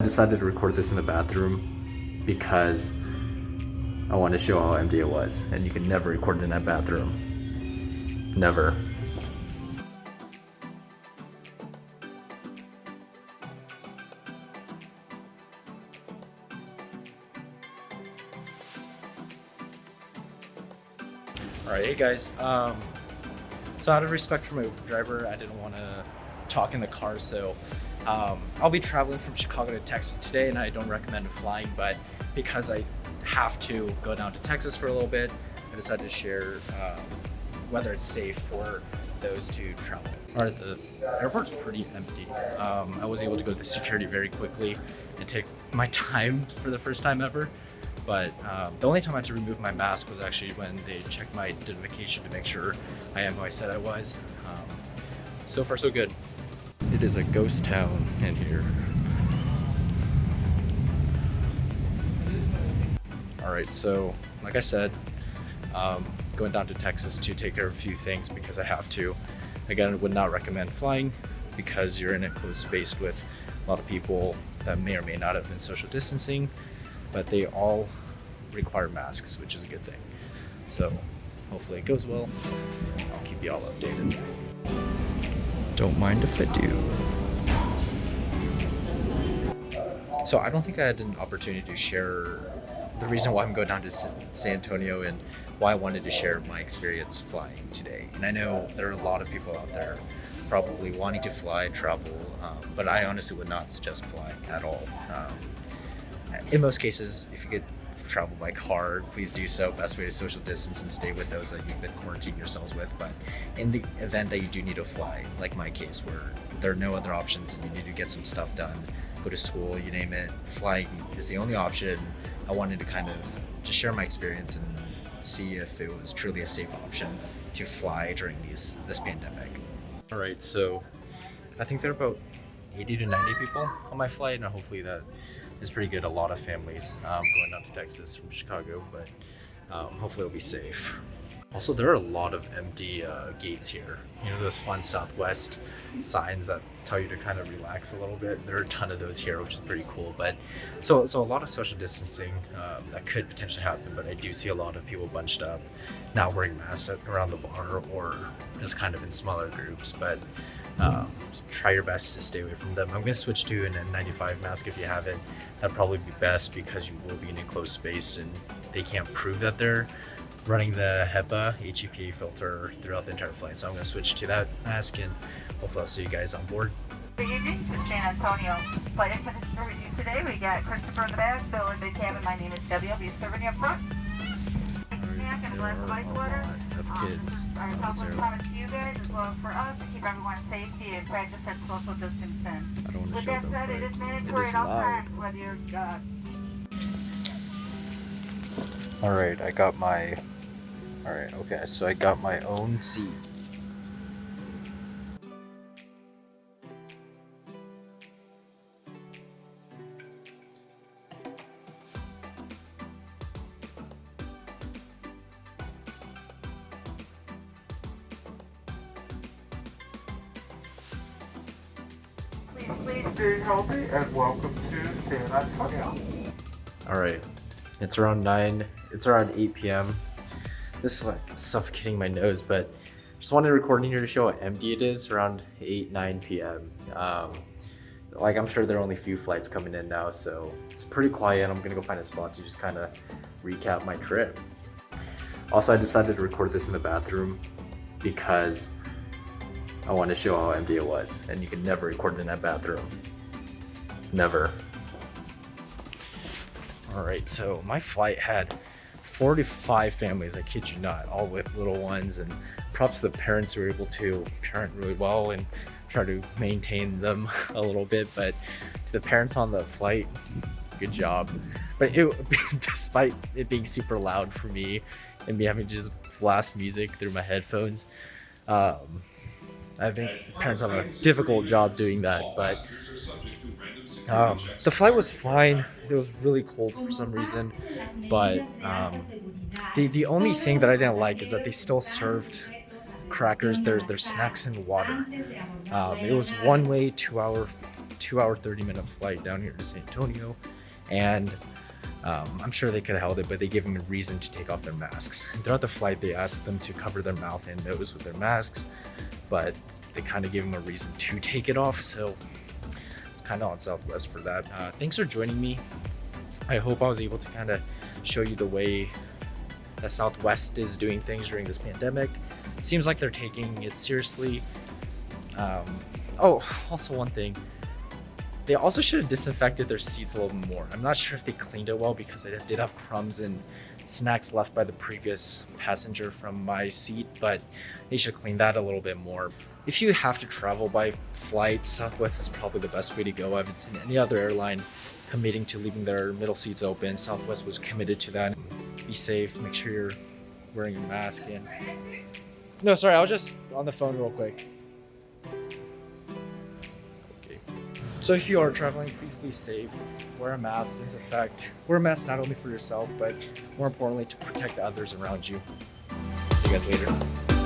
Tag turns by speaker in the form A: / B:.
A: I decided to record this in the bathroom because I want to show how empty it was, and you can never record in that bathroom. Never. Alright, hey guys. So out of respect for my driver, I didn't want to talk in the car, so I'll be traveling from Chicago to Texas today, and I don't recommend flying, but because I have to go down to Texas for a little bit, I decided to share whether it's safe for those to travel. Alright, the airport's pretty empty. I was able to go to security very quickly and take my time for the first time ever. But the only time I had to remove my mask was actually when they checked my identification to make sure I am who I said I was. So far, so good. It is a ghost town in here. All right, so like I said, going down to Texas to take care of a few things because I have to. Again, I would not recommend flying because you're in a closed space with a lot of people that may or may not have been social distancing, but they all require masks, which is a good thing. So hopefully it goes well. I'll keep you all updated. Don't mind if I do. So I don't think I had an opportunity to share the reason why I'm going down to San Antonio and why I wanted to share my experience flying today. And I know there are a lot of people out there probably wanting to fly, travel, but I honestly would not suggest flying at all. In most cases, if you could travel by car, please do so. Best way to social distance and stay with those that you've been quarantining yourselves with. But in the event that you do need to fly, like my case where there are no other options and you need to get some stuff done, go to school, you name it, flying is the only option. I wanted to kind of just share my experience and see if it was truly a safe option to fly during this pandemic. All right, so I think there are about 80 to 90 people on my flight, and hopefully that is pretty good. A lot of families going down to Texas from Chicago, but hopefully it'll be safe. Also, there are a lot of empty gates here. You know, those fun Southwest signs that tell you to kind of relax a little bit. There are a ton of those here, which is pretty cool. But so a lot of social distancing that could potentially happen, but I do see a lot of people bunched up, not wearing masks around the bar or just kind of in smaller groups. But try your best to stay away from them. I'm going to switch to an N95 mask if you haven't. That'd probably be best because you will be in a closed space and they can't prove that they're running the HEPA filter throughout the entire flight. So I'm going to switch to that mask, and hopefully I'll see you guys on board.
B: Good evening to San Antonio. Flight attendants for review today. We got Christopher in the back, Bill in the cabin. My name is Debbie. I'll be serving you up front. Snack and a glass of ice water. Our helpful comments to you guys as well as for us to keep everyone's safety and practice that social distancing. With that said, it is mandatory at all times whether you're
A: Alright, I got my so I got my own seat.
C: Please stay healthy and welcome to San Antonio.
A: Alright, it's around 8 p.m. This is like suffocating my nose, but just wanted to record in here to show how empty it is around 9 p.m. Like I'm sure there are only a few flights coming in now, so it's pretty quiet. I'm gonna go find a spot to just kind of recap my trip. Also, I decided to record this in the bathroom because I want to show how empty it was, and you can never record in that bathroom. Never. Alright, so my flight had 45 families, I kid you not, all with little ones, and props to the parents who were able to parent really well and try to maintain them a little bit. But to the parents on the flight, good job. But despite it being super loud for me and me having to just blast music through my headphones, I think parents have a difficult job doing that. But the flight was fine. It was really cold for some reason, but the only thing that I didn't like is that they still served crackers, their snacks, and water. It was one way 2 hour 2-hour, 30-minute flight down here to San Antonio, and I'm sure they could have held it, but they gave them a reason to take off their masks. And throughout the flight, they asked them to cover their mouth and nose with their masks, but they kind of gave them a reason to take it off. So it's kind of on Southwest for that. Thanks for joining me. I hope I was able to kind of show you the way that Southwest is doing things during this pandemic. It seems like they're taking it seriously. Oh, also one thing. They also should have disinfected their seats a little more. I'm not sure if they cleaned it well because I did have crumbs and snacks left by the previous passenger from my seat, but they should clean that a little bit more. If you have to travel by flight, Southwest is probably the best way to go. I haven't seen any other airline committing to leaving their middle seats open. Southwest was committed to that. Be safe, make sure you're wearing a mask. And no, sorry, I was just on the phone real quick. Okay. So if you are traveling, please be safe. Wear a mask, disinfect. Wear a mask not only for yourself, but more importantly to protect the others around you. See you guys later.